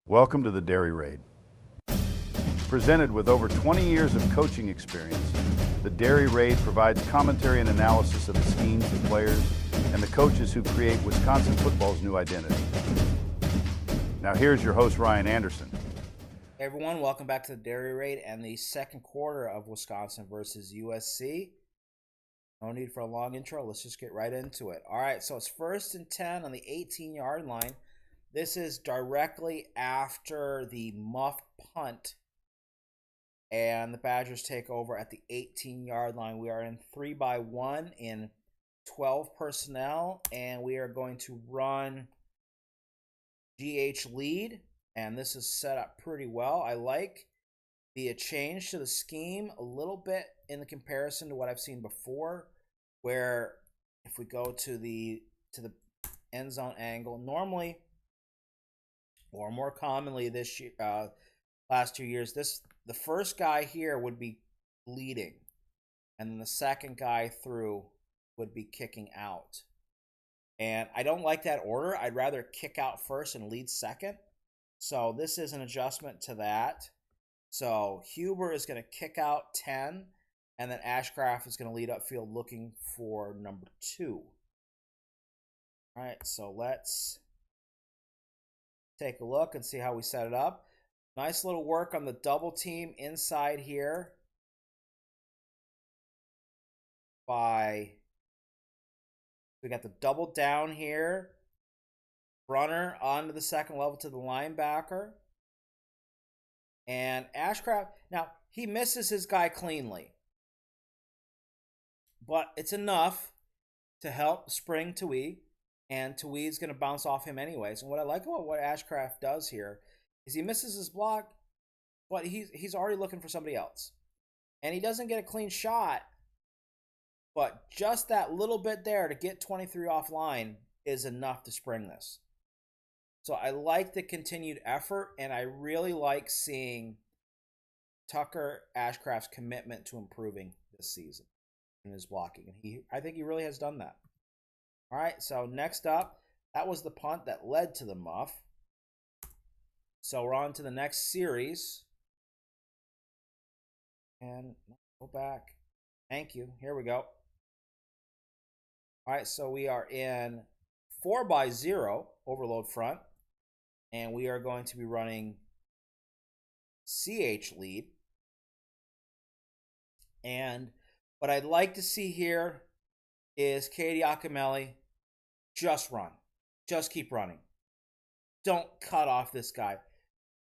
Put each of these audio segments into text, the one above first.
Welcome to the Dairy Raid. Presented with over 20 years of coaching experience, the Dairy Raid provides commentary and analysis of the schemes, the players, and the coaches who create Wisconsin football's new identity. Now here's your host, Ryan Anderson. Hey everyone, welcome back to the Dairy Raid and the second quarter of Wisconsin versus USC. No need for a long intro. Let's just get right into it. All right, so it's 1st and 10 on the 18-yard line. This is directly after the muffed punt, and the Badgers take over at the 18-yard line. We are in 3-by-1 in 12 personnel, and we are going to run GH lead, and this is set up pretty well. I like the change to the scheme a little bit in the comparison to what I've seen before, where if we go to the end zone angle, normally, or more commonly this year, last 2 years, the first guy here would be leading, and then the second guy through would be kicking out. And I don't like that order. I'd rather kick out first and lead second. So this is an adjustment to that. So Huber is going to kick out 10, and then Ashcraft is going to lead upfield looking for number 2. All right, so let's take a look and see how we set it up. Nice little work on the double team inside here we got the double down here. Brunner onto the second level to the linebacker. And Ashcraft, now he misses his guy cleanly, but it's enough to help spring Tui. And Tui's going to bounce off him anyways. And what I like about what Ashcraft does here is he misses his block, but he's already looking for somebody else. And he doesn't get a clean shot, but just that little bit there to get 23 offline is enough to spring this. So I like the continued effort, and I really like seeing Tucker Ashcraft's commitment to improving this season in his blocking. And I think he really has done that. All right, so next up, that was the punt that led to the muff. So we're on to the next series. And go back. Thank you. Here we go. All right, so we are in 4-by-0 overload front. And we are going to be running CH lead. And what I'd like to see here is Katie Akamelli, just run. Just keep running. Don't cut off this guy.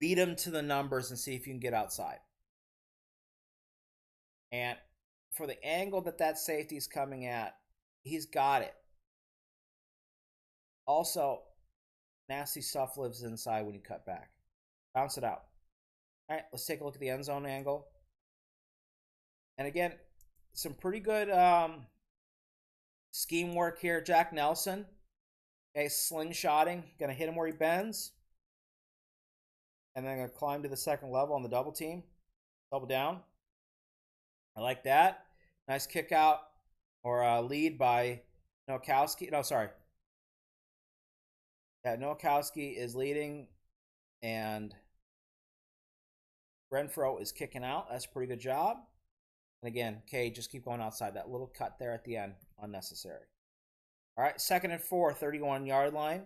Beat him to the numbers and see if you can get outside. And for the angle that safety is coming at, he's got it. Also, nasty stuff lives inside when you cut back. Bounce it out. All right, let's take a look at the end zone angle. And again, some pretty good scheme work here. Jack Nelson, okay, slingshotting, gonna hit him where he bends, and then gonna climb to the second level on the double team, double down. I like that. Nice kick out or lead by Nowakowski. No, sorry. Yeah, Nowakowski is leading, and Renfro is kicking out. That's a pretty good job. And again, Kay, just keep going outside. That little cut there at the end, unnecessary. All right, 2nd and 4, 31-yard line.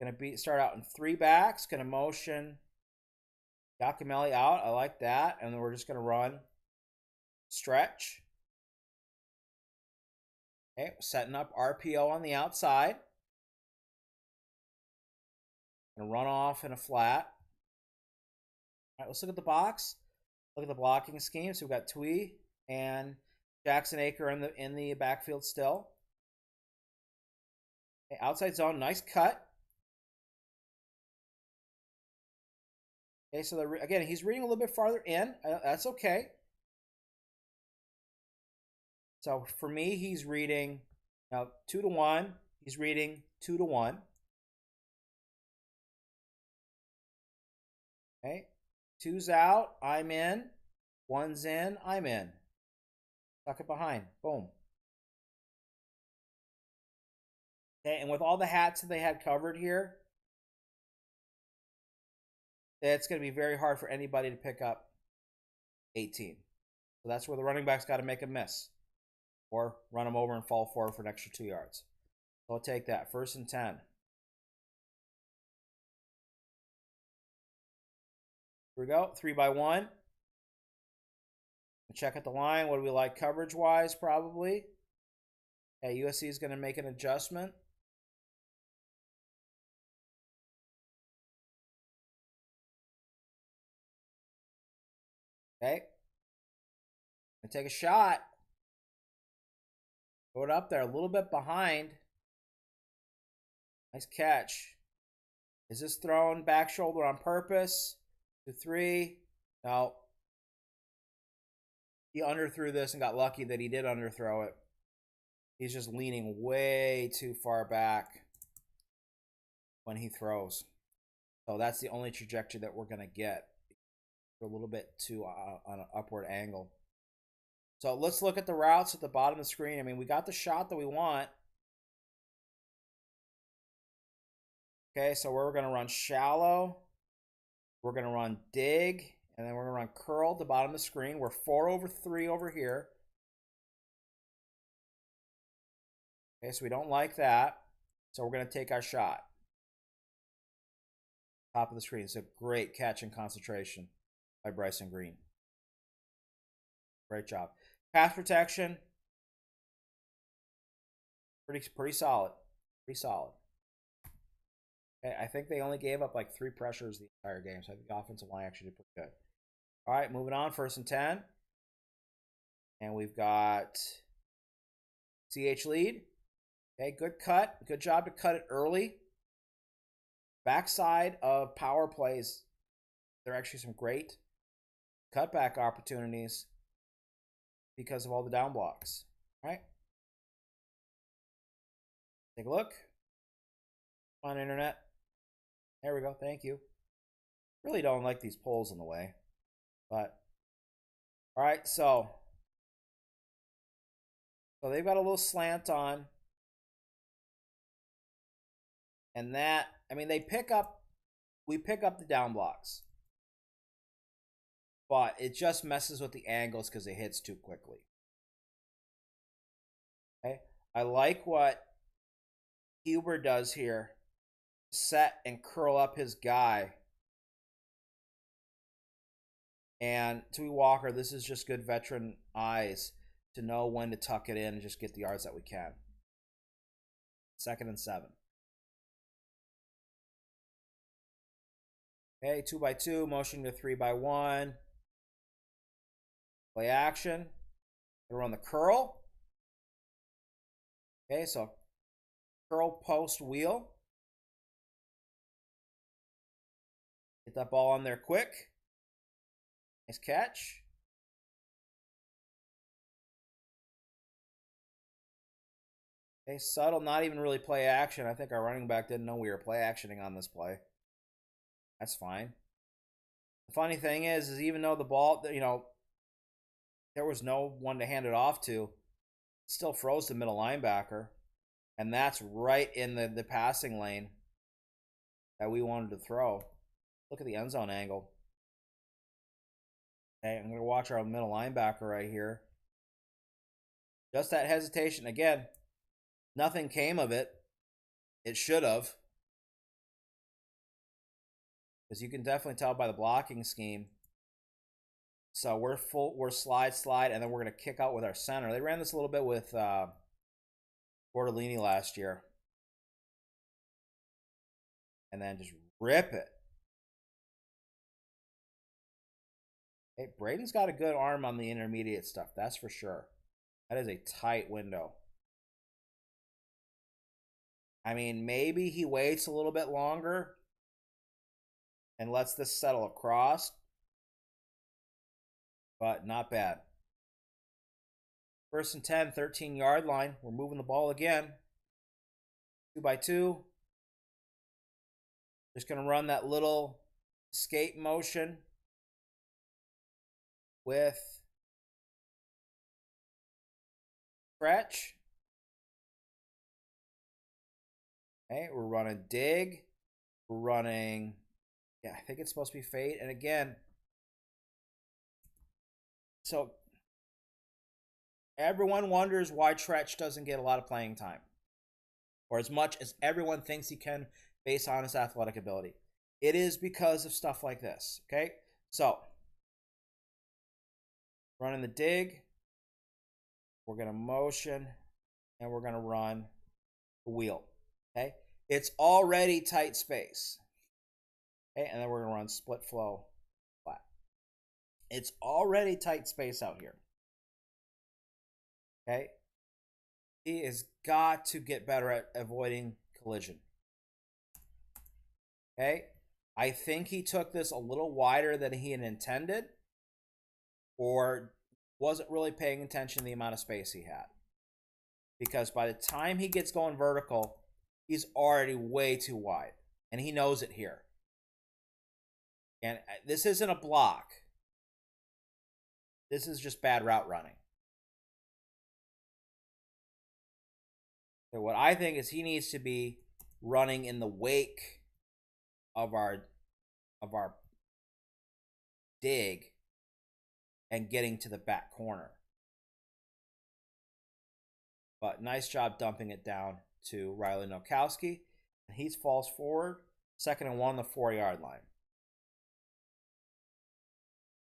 Going to start out in 3 backs. Going to motion Giacomelli out. I like that. And then we're just going to run stretch. Okay, setting up RPO on the outside. Going to run off in a flat. All right, let's look at the box. Look at the blocking scheme. So we've got Tui and Jackson Aker in the backfield still. Okay, outside zone, nice cut. Okay, so again, he's reading a little bit farther in. That's okay. So for me, he's reading now 2-1. He's reading 2-1. Okay. 2's out, I'm in. 1's in, I'm in. Tuck it behind. Boom. Okay, and with all the hats that they had covered here, it's going to be very hard for anybody to pick up 18. So that's where the running back's got to make a miss or run him over and fall forward for an extra 2 yards. So I'll take that. 1st and 10. Here we go. 3 by 1. Check at the line. What do we like coverage-wise? Probably. Okay, USC is going to make an adjustment. Okay. And take a shot. Throw it up there. A little bit behind. Nice catch. Is this thrown back shoulder on purpose? 2-3. No. He underthrew this and got lucky that he did underthrow it. He's just leaning way too far back when he throws. So that's the only trajectory that we're going to get. A little bit too on an upward angle. So let's look at the routes at the bottom of the screen. I mean, we got the shot that we want. Okay, so we're going to run shallow. We're going to run dig. And then we're going to run curl at the bottom of the screen. We're 4/3 over here. Okay, so we don't like that. So we're going to take our shot. Top of the screen. It's a great catch and concentration by Bryson Green. Great job. Pass protection. Pretty solid. Pretty solid. Okay, I think they only gave up like 3 pressures the entire game. So I think the offensive line actually did pretty good. All right, moving on. 1st and 10. And we've got CH lead. Okay, good cut. Good job to cut it early. Backside of power plays, there are actually some great cutback opportunities because of all the down blocks. All right. Take a look. Come on, internet. There we go. Thank you. Really don't like these poles in the way. But, all right, so they've got a little slant on. And that, I mean, we pick up the down blocks. But it just messes with the angles because it hits too quickly. Okay, I like what Huber does here. Set and curl up his guy. And Tui Walker, this is just good veteran eyes to know when to tuck it in and just get the yards that we can. 2nd and 7. Okay, 2 by 2, motion to 3 by 1. Play action. Gonna run the curl. Okay, so curl post wheel. Get that ball on there quick. Nice catch. Okay, subtle, not even really play action. I think our running back didn't know we were play actioning on this play. That's fine. The funny thing is even though the ball, there was no one to hand it off to, it still froze the middle linebacker. And that's right in the passing lane that we wanted to throw. Look at the end zone angle. Okay, I'm going to watch our middle linebacker right here. Just that hesitation. Again, nothing came of it. It should have. Because you can definitely tell by the blocking scheme. So we're slide, and then we're going to kick out with our center. They ran this a little bit with Bortolini last year. And then just rip it. Hey, Braden's got a good arm on the intermediate stuff, that's for sure. That is a tight window. I mean, maybe he waits a little bit longer and lets this settle across. But not bad. 1st and 10, 13-yard line. We're moving the ball again. 2 by 2. Just going to run that little escape motion with stretch. Okay, we're running dig. We're running Yeah, I think it's supposed to be fade. And again, so everyone wonders why Tretch doesn't get a lot of playing time, or as much as everyone thinks he can based on his athletic ability. It is because of stuff like this, okay? So, running the dig, we're going to motion, and we're going to run the wheel, okay? It's already tight space, okay? And then we're going to run split flow flat. It's already tight space out here, okay? He has got to get better at avoiding collision, okay? I think he took this a little wider than he had intended, or wasn't really paying attention to the amount of space he had. Because by the time he gets going vertical, he's already way too wide. And he knows it here. And this isn't a block. This is just bad route running. So what I think is he needs to be running in the wake of our dig and getting to the back corner. But nice job dumping it down to Riley Nowakowski. He falls forward, 2nd and 1 on the 4-yard line.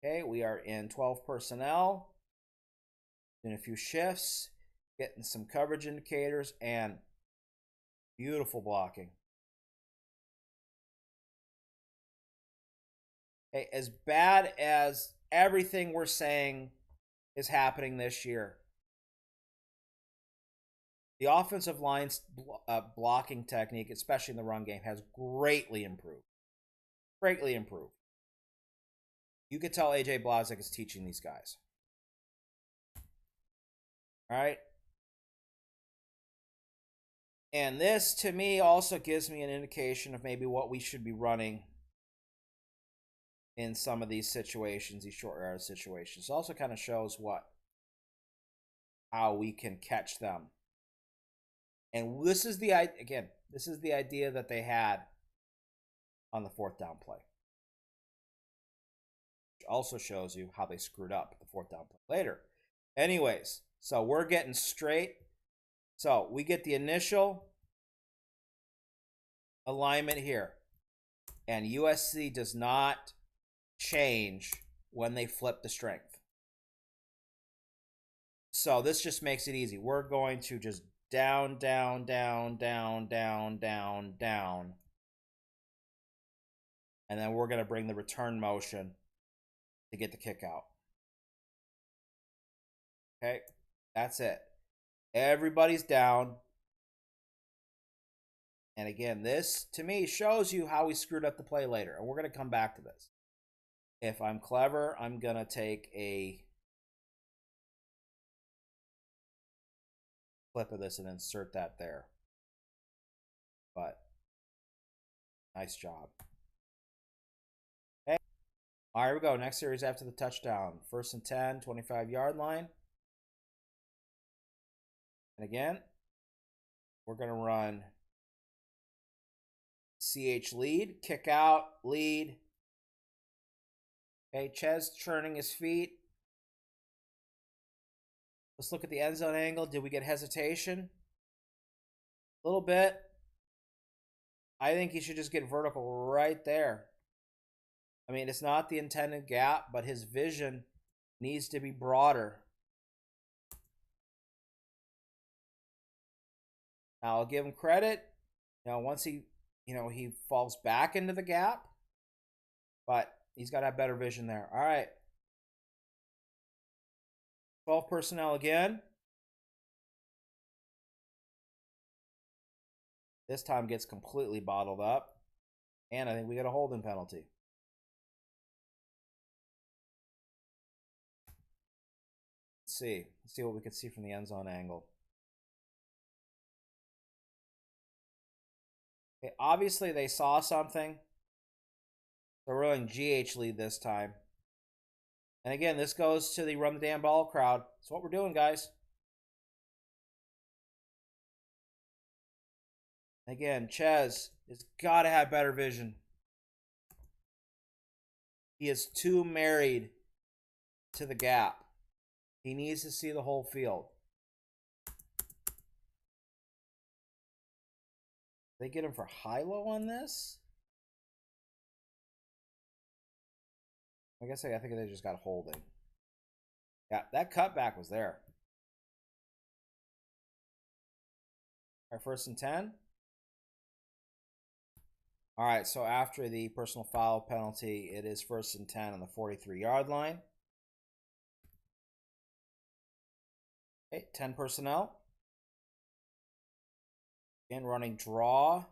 Okay, we are in 12 personnel. Doing a few shifts, getting some coverage indicators, and beautiful blocking. Okay, as bad as everything we're saying is happening this year, the offensive line's blocking technique, especially in the run game, has greatly improved. Greatly improved. You could tell AJ Blazek is teaching these guys. All right. And this, to me, also gives me an indication of maybe what we should be running in some of these situations, these short yard situations. It also kind of shows how we can catch them. And this is the idea that they had on the 4th down play. Which also shows you how they screwed up the 4th down play later. Anyways, so we're getting straight. So we get the initial alignment here. And USC does not change when they flip the strength. So this just makes it easy. We're going to just down, down, down, down, down, down, down. And then we're going to bring the return motion to get the kick out. Okay, that's it. Everybody's down. And again, this, to me, shows you how we screwed up the play later. And we're going to come back to this. If I'm clever, I'm going to take a clip of this and insert that there. But nice job. Okay. All right, here we go. Next series after the touchdown. 1st and 10, 25-yard line. And again, we're going to run CH lead, kick out, lead. Okay, Ches churning his feet. Let's look at the end zone angle. Did we get hesitation? A little bit. I think he should just get vertical right there. I mean, it's not the intended gap, but his vision needs to be broader. Now, I'll give him credit. Once he falls back into the gap, but he's got to have better vision there. All right. 12 personnel again. This time gets completely bottled up. And I think we get a holding penalty. Let's see what we can see from the end zone angle. Okay, obviously they saw something. They're running GH lead this time. And again, this goes to the run the damn ball crowd. That's what we're doing, guys. Again, Ches has got to have better vision. He is too married to the gap. He needs to see the whole field. They get him for high-low on this? I guess I think they just got holding. Yeah, that cutback was there. All right, 1st and 10. All right, so after the personal foul penalty, it is 1st and 10 on the 43-yard line. Okay, 10 personnel. Again, running draw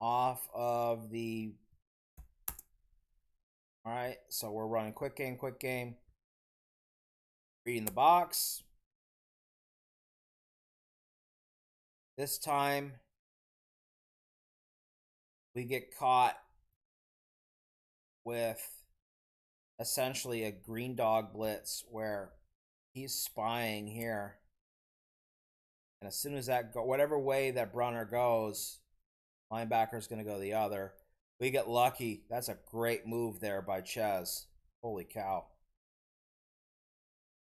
off of the... All right, so we're running quick game, quick game. Reading the box. This time, we get caught with essentially a green dog blitz where he's spying here. And as soon as that whatever way that Brunner goes, linebacker's going to go the other. We get lucky. That's a great move there by Ches. Holy cow.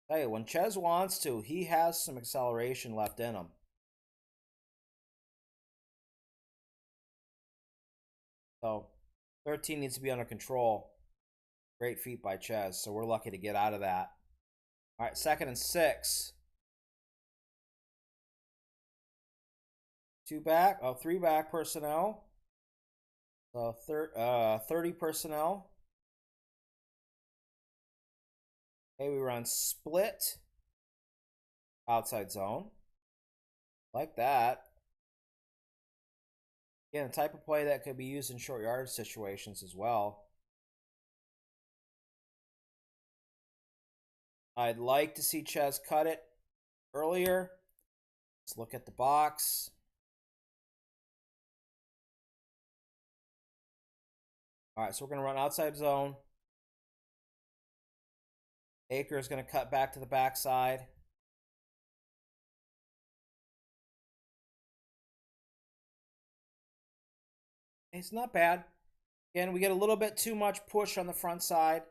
Tell you, when Ches wants to, he has some acceleration left in him. So 13 needs to be under control. Great feat by Ches, so we're lucky to get out of that. All right, 2nd and 6. 3 back personnel. So 30 personnel. Okay, we run split outside zone. Like that. Again, the type of play that could be used in short yardage situations as well. I'd like to see Ches cut it earlier. Let's look at the box. All right, so we're going to run outside zone. Aker is going to cut back to the backside. It's not bad. Again, we get a little bit too much push on the front side.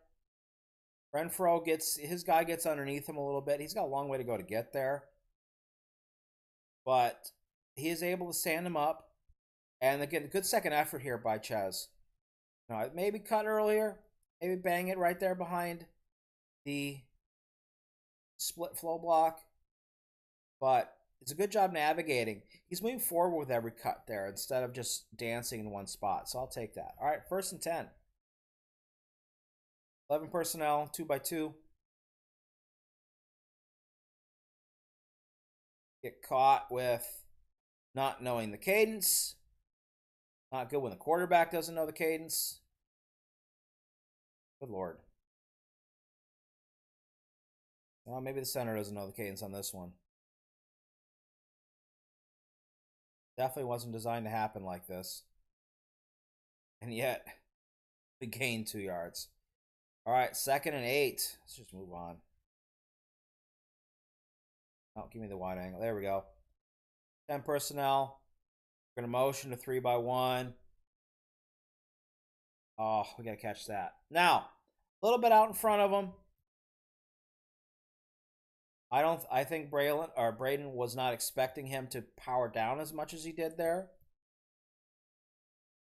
Renfro his guy gets underneath him a little bit. He's got a long way to go to get there. But he is able to stand him up. And again, good second effort here by Ches. Now, maybe cut earlier. Maybe bang it right there behind the split flow block. But it's a good job navigating. He's moving forward with every cut there instead of just dancing in one spot. So I'll take that. All right, 1st and 10. 11 personnel, 2x2. Get caught with not knowing the cadence. Not good when the quarterback doesn't know the cadence. Good Lord. Well, maybe the center doesn't know the cadence on this one. Definitely wasn't designed to happen like this. And yet, we gained 2 yards. All right, 2nd and 8. Let's just move on. Oh, give me the wide angle. There we go. 10 personnel. We're going to motion to 3x1. Oh, we got to catch that. Now, a little bit out in front of him. I think Braden was not expecting him to power down as much as he did there.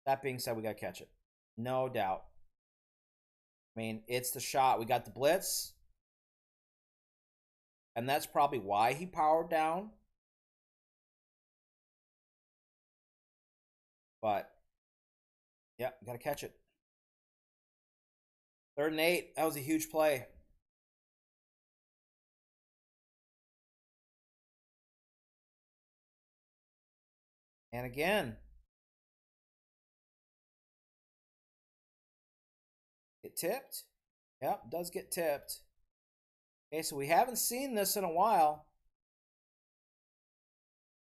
That being said, we got to catch it. No doubt. I mean, it's the shot. We got the blitz. And that's probably why he powered down. But, yeah, got to catch it. 3rd and 8. That was a huge play. And again, get tipped. Yep, does get tipped. Okay, so we haven't seen this in a while.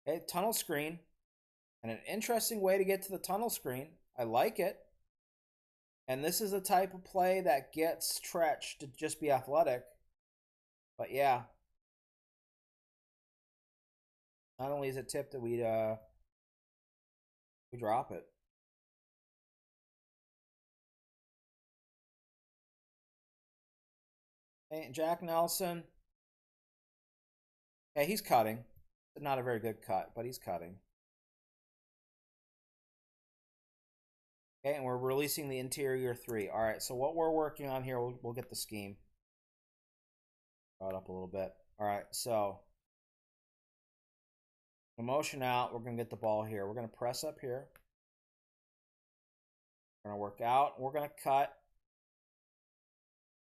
Okay, tunnel screen. And an interesting way to get to the tunnel screen. I like it. And this is the type of play that gets stretched to just be athletic. But yeah. Not only is it tipped that we drop it. Okay, Jack Nelson. Okay, he's cutting. Not a very good cut, but he's cutting. Okay, and we're releasing the interior 3. All right, so what we're working on here, we'll get the scheme. Draw it up a little bit. All right, so motion out. We're going to get the ball here. We're going to press up here. We're going to work out. We're going to cut.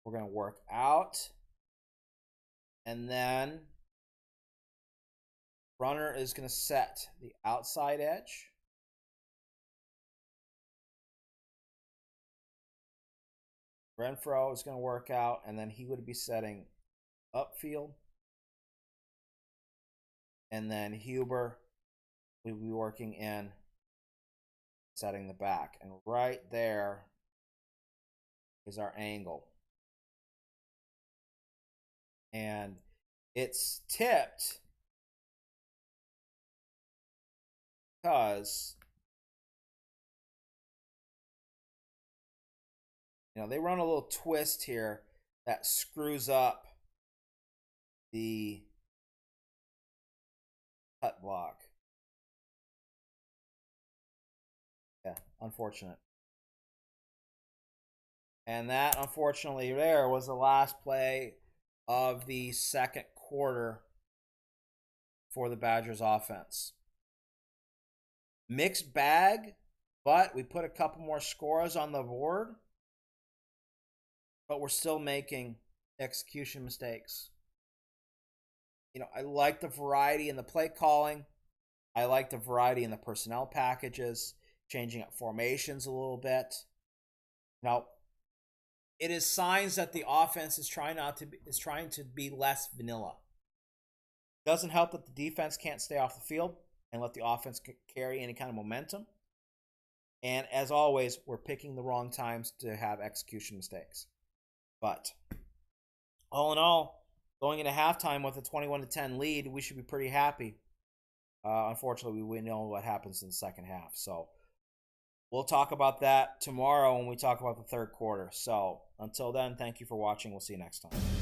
We're going to work out. And then runner is going to set the outside edge. Renfro is going to work out, and then he would be setting upfield. And then Huber will be working in, setting the back. And right there is our angle. And it's tipped because, you know, they run a little twist here that screws up the cut block. Yeah, unfortunate. And that, unfortunately, there was the last play of the second quarter for the Badgers offense. Mixed bag, but we put a couple more scores on the board, but we're still making execution mistakes. You know, I like the variety in the play calling. I like the variety in the personnel packages, changing up formations a little bit. Now, it is signs that the offense is trying to be less vanilla. Doesn't help that the defense can't stay off the field and let the offense carry any kind of momentum. And as always, we're picking the wrong times to have execution mistakes. But all in all, going into halftime with a 21-10 lead, we should be pretty happy. Unfortunately, we know what happens in the second half. So we'll talk about that tomorrow when we talk about the third quarter. So until then, thank you for watching. We'll see you next time.